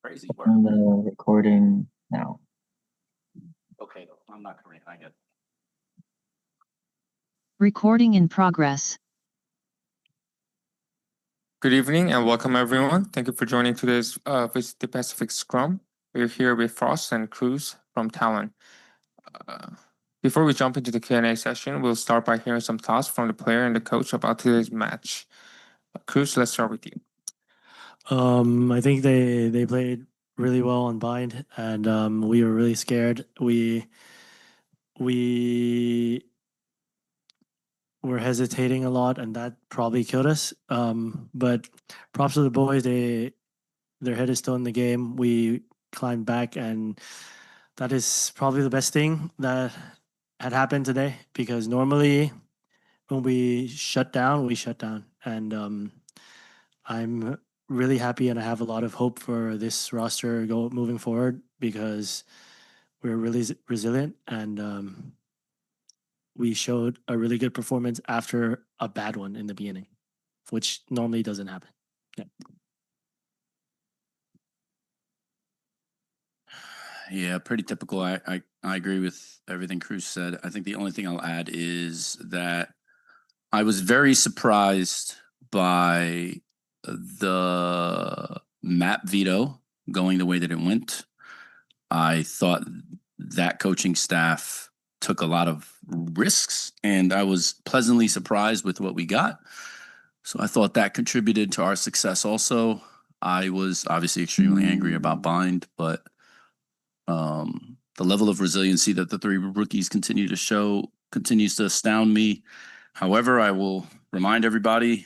Crazy work. On the recording now. Okay, I'm not correct. I get. Recording in progress. Good evening and welcome everyone. Thank you for joining today's VCT Pacific Scrum. We're here with Frost and Crws from Talon. Before we jump into the Q&A session, we'll start by hearing some thoughts from the player and the coach about today's match. Crws, let's start with you. I think they played really well on bind, and we were really scared. We were hesitating a lot, and that probably killed us. But props to the boys. Their head is still in the game. We climbed back, and that is probably the best thing that had happened today, because normally when we shut down, and I'm really happy, and I have a lot of hope for this roster moving forward, because we're really resilient, and we showed a really good performance after a bad one in the beginning, which normally doesn't happen. Yeah. Yeah, pretty typical. I agree with everything Crws said. I think the only thing I'll add is that I was very surprised by the map veto going the way that it went. I thought that coaching staff took a lot of risks, and I was pleasantly surprised with what we got. So I thought that contributed to our success also. I was obviously extremely angry about bind, but the level of resiliency that the three rookies continue to show continues to astound me. However, I will remind everybody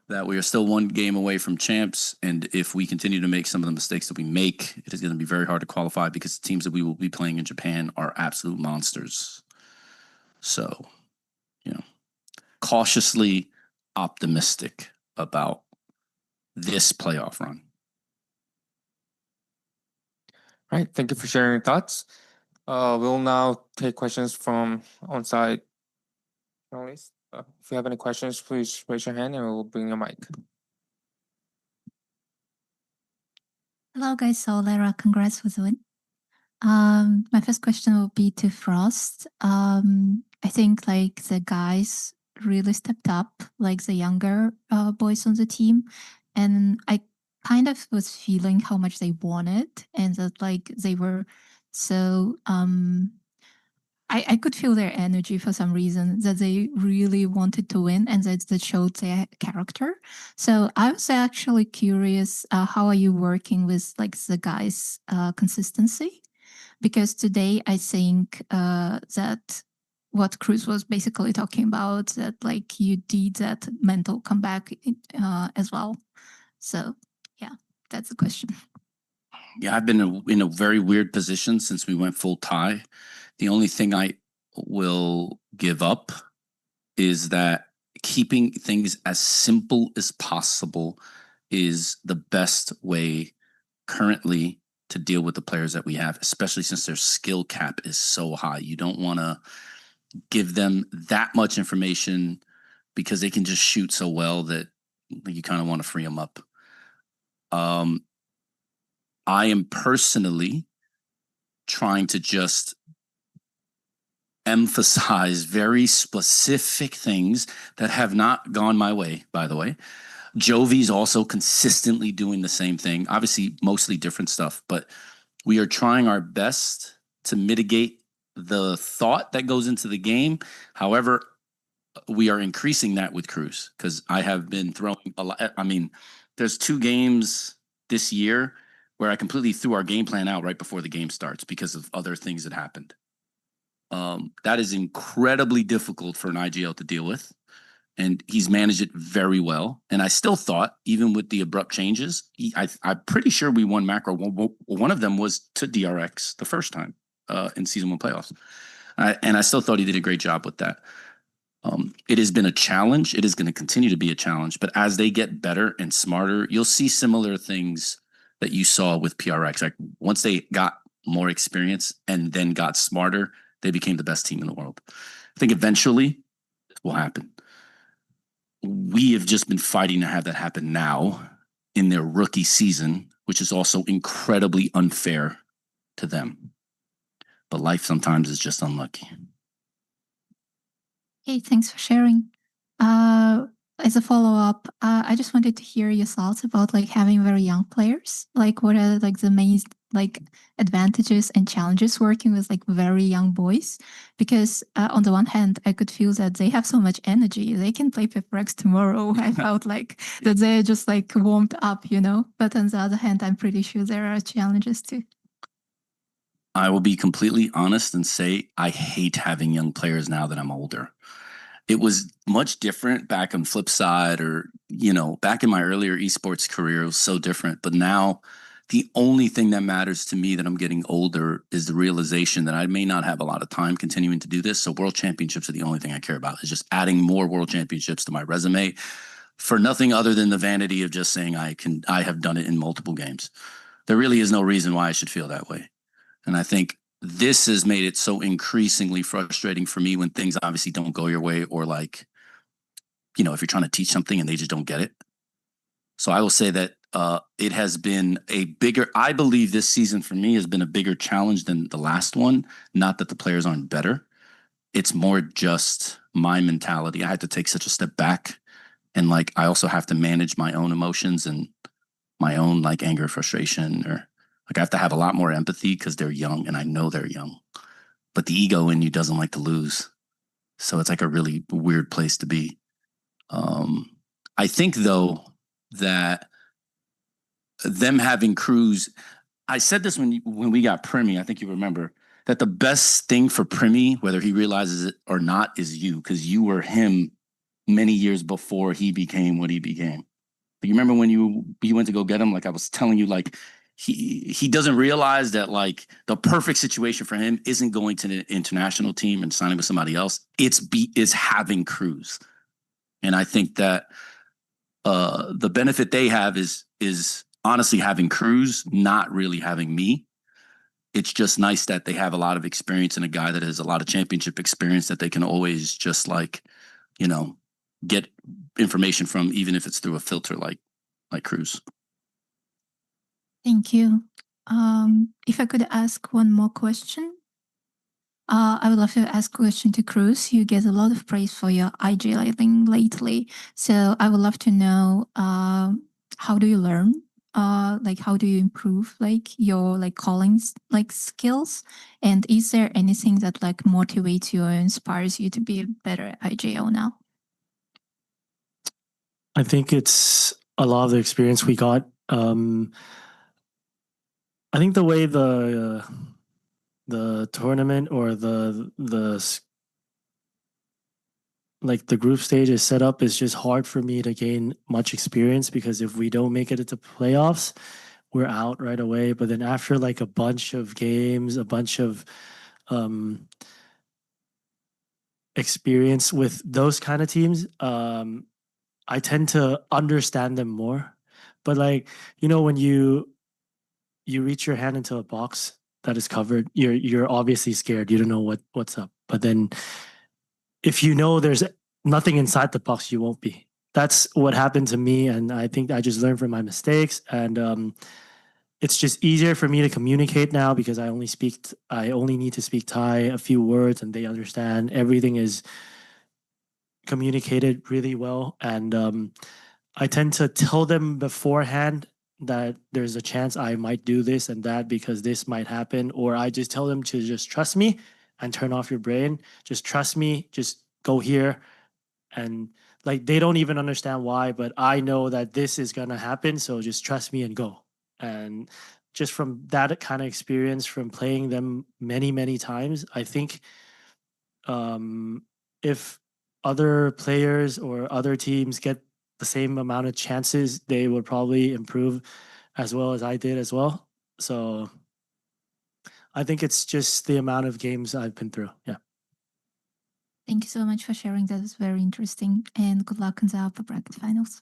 that we are still one game away from champs, and if we continue to make some of the mistakes that we make, it is going to be very hard to qualify, because the teams that we will be playing in Japan are absolute monsters. So, cautiously optimistic about this playoff run. All right, thank you for sharing your thoughts. We'll now take questions from on-site journalists. If you have any questions, please raise your hand and we'll bring your mic. Hello guys, so Lara, congrats for the win. My first question will be to Frost. I think like the guys really stepped up, like the younger boys on the team, and I kind of was feeling how much they wanted, and that like they were so I could feel their energy for some reason, that they really wanted to win, and that showed their character. So I was actually curious, how are you working with like the guys' consistency? Because today I think that what Crws was basically talking about, that like you did that mental comeback as well. So yeah, that's the question. Yeah, I've been in a very weird position since we went full tie. The only thing I will give up is that keeping things as simple as possible is the best way currently to deal with the players that we have, especially since their skill cap is so high. You don't want to give them that much information, because they can just shoot so well that you kind of want to free them up. I am personally trying to just emphasize very specific things that have not gone my way, by the way. Jovi's also consistently doing the same thing, obviously mostly different stuff, but we are trying our best to mitigate the thought that goes into the game. However, we are increasing that with Crws, because I have been throwing a lot. I mean, there's 2 games this year where I completely threw our game plan out right before the game starts because of other things that happened. That is incredibly difficult for an IGL to deal with, and he's managed it very well. And I still thought, even with the abrupt changes, I'm pretty sure we won macro. One of them was to DRX the first time in season 1 playoffs. And I still thought he did a great job with that. It has been a challenge. It is going to continue to be a challenge. But as they get better and smarter, you'll see similar things that you saw with PRX. Like once they got more experience and then got smarter, they became the best team in the world. I think eventually it will happen. We have just been fighting to have that happen now in their rookie season, which is also incredibly unfair to them. But life sometimes is just unlucky. Okay, thanks for sharing. As a follow-up, I just wanted to hear your thoughts about like having very young players. Like, what are like the main like advantages and challenges working with like very young boys? Because on the one hand, I could feel that they have so much energy. They can play Pepperex tomorrow. I felt like that they're just like warmed up, you know. But on the other hand, I'm pretty sure there are challenges too. I will be completely honest and say I hate having young players now that I'm older. It was much different back on flip side, or, you know, back in my earlier esports career, it was so different. But now the only thing that matters to me that I'm getting older is the realization that I may not have a lot of time continuing to do this. So world championships are the only thing I care about, is just adding more world championships to my resume for nothing other than the vanity of just saying I have done it in multiple games. There really is no reason why I should feel that way. And I think this has made it so increasingly frustrating for me when things obviously don't go your way, or like, you know, if you're trying to teach something and they just don't get it. So I will say that it has been a bigger, I believe this season for me has been a bigger challenge than the last one. Not that the players aren't better. It's more just my mentality. I had to take such a step back, and like I also have to manage my own emotions and my own like anger, frustration, or like I have to have a lot more empathy because they're young and I know they're young. But the ego in you doesn't like to lose. So it's like a really weird place to be. I think though that them having Crws, I said this when we got Primi, I think you remember, that the best thing for Primi, whether he realizes it or not, is you, because you were him many years before he became what he became. But you remember when you went to go get him? Like I was telling you, like he doesn't realize that like the perfect situation for him isn't going to the international team and signing with somebody else. It's having Crws. And I think that the benefit they have is honestly having Crws, not really having me. It's just nice that they have a lot of experience and a guy that has a lot of championship experience that they can always just like, you know, get information from, even if it's through a filter like Crws. Thank you. If I could ask one more question. I would love to ask a question to Crws. You get a lot of praise for your IG lighting lately. So I would love to know how do you learn? Like how do you improve like your like callings like skills? And is there anything that like motivates you or inspires you to be better at IGL now? I think it's a lot of the experience we got. I think the way the tournament or like the group stage is set up is just hard for me to gain much experience, because if we don't make it into playoffs, we're out right away. But then after like a bunch of games, a bunch of experience with those kind of teams, I tend to understand them more. But like, you know, when you reach your hand into a box that is covered, you're obviously scared. You don't know what's up. But then if you know there's nothing inside the box, you won't be. That's what happened to me, and I think I just learned from my mistakes. And it's just easier for me to communicate now because I only need to speak Thai a few words, and they understand. Everything is communicated really well, and I tend to tell them beforehand that there's a chance I might do this and that because this might happen, or I just tell them to just trust me and turn off your brain. Just trust me, just go here. And like they don't even understand why, but I know that this is gonna happen, so just trust me and go. And just from that kind of experience from playing them many times, I think if other players or other teams get the same amount of chances, they would probably improve as well as I did as well. So I think it's just the amount of games I've been through. Yeah. Thank you so much for sharing. That is very interesting. And good luck in the upper bracket finals.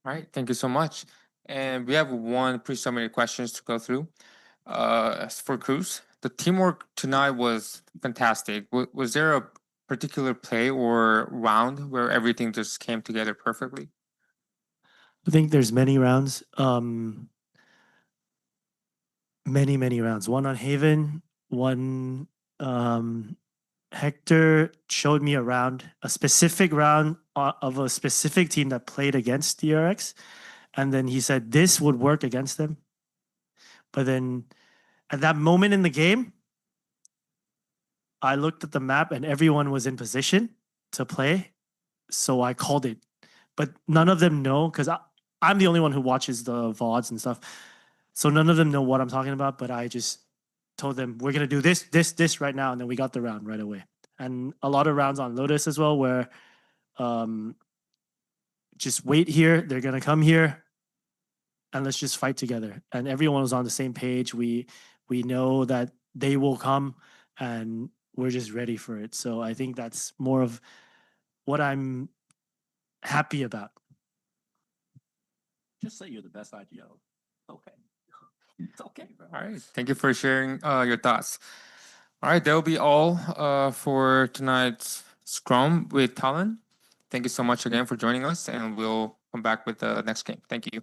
All right, thank you so much. And we have one pre-submitted questions to go through. As for Crws, the teamwork tonight was fantastic. Was there a particular play or round where everything just came together perfectly? I think there's many rounds. Many rounds. One on Haven, one Hector showed me a specific round of a specific team that played against DRX. And then he said this would work against them. But then at that moment in the game, I looked at the map and everyone was in position to play. So I called it. But none of them know, because I'm the only one who watches the VODs and stuff. So none of them know what I'm talking about, but I just told them, we're going to do this right now. And then we got the round right away. And a lot of rounds on Lotus as well, where just wait here. They're going to come here and let's just fight together. And everyone was on the same page. We know that they will come and we're just ready for it. So I think that's more of what I'm happy about. Just say you're the best IGL. Okay. It's okay, bro. All right. Thank you for sharing your thoughts. All right. That will be all for tonight's Scrum with Talon. Thank you so much again for joining us, and we'll come back with the next game. Thank you.